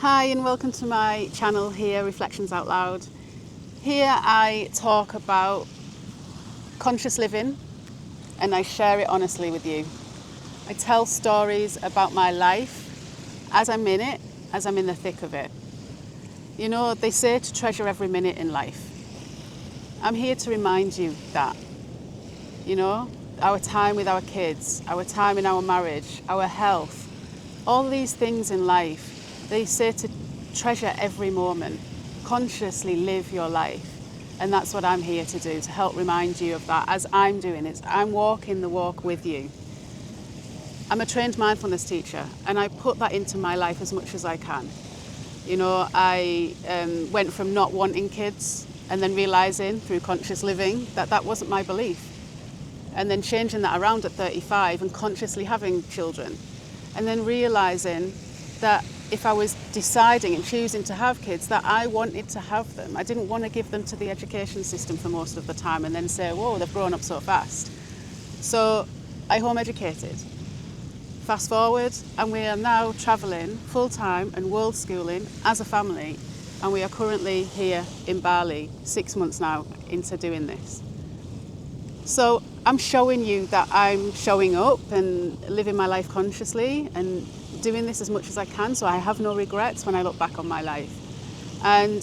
Hi and welcome to my channel here, Reflections Out Loud. Here I talk about conscious living and I share it honestly with you. I tell stories about my life as I'm in it, as I'm in the thick of it. You know, they say to treasure every minute in life. I'm here to remind you that, you know, our time with our kids, our time in our marriage, our health, all these things in life, they say to treasure every moment, consciously live your life. And that's what I'm here to do, to help remind you of that as I'm doing it. I'm walking the walk with you. I'm a trained mindfulness teacher and I put that into my life as much as I can. You know, I went from not wanting kids and then realising through conscious living that that wasn't my belief. And then changing that around at 35 and consciously having children. And then realising that if I was deciding and choosing to have kids, that I wanted to have them. I didn't want to give them to the education system for most of the time and then say, whoa, they've grown up so fast. So I home educated. Fast forward, and we are now travelling full-time and world schooling as a family. And we are currently here in Bali, 6 months now into doing this. So I'm showing you that I'm showing up and living my life consciously and doing this as much as I can, so I have no regrets when I look back on my life. And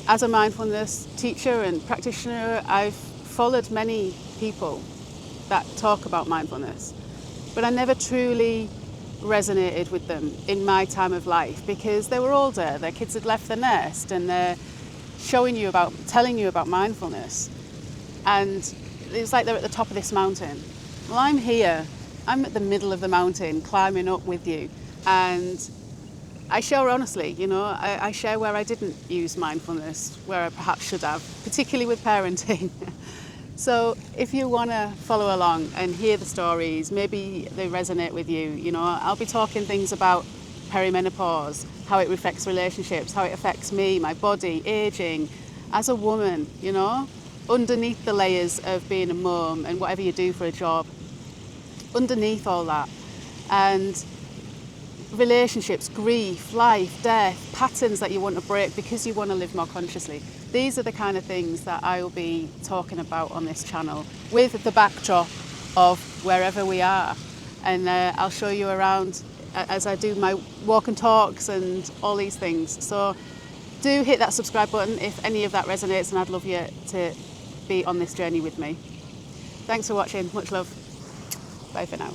as a mindfulness teacher and practitioner, I've followed many people that talk about mindfulness, but I never truly resonated with them in my time of life because they were older, their kids had left the nest, and they're telling you about mindfulness. And it's like they're at the top of this mountain. Well, I'm here. I'm at the middle of the mountain, climbing up with you. And I share honestly, you know, I share where I didn't use mindfulness, where I perhaps should have, particularly with parenting. So if you want to follow along and hear the stories, maybe they resonate with you, you know, I'll be talking things about perimenopause, how it affects relationships, how it affects me, my body, aging, as a woman, you know, underneath the layers of being a mum and whatever you do for a job, underneath all that, and relationships, grief, life, death, patterns that you want to break because you want to live more consciously. These are the kind of things that I will be talking about on this channel with the backdrop of wherever we are. And I'll show you around as I do my walk and talks and all these things. So do hit that subscribe button if any of that resonates, and I'd love you to be on this journey with me. Thanks for watching. Much love. Bye for now.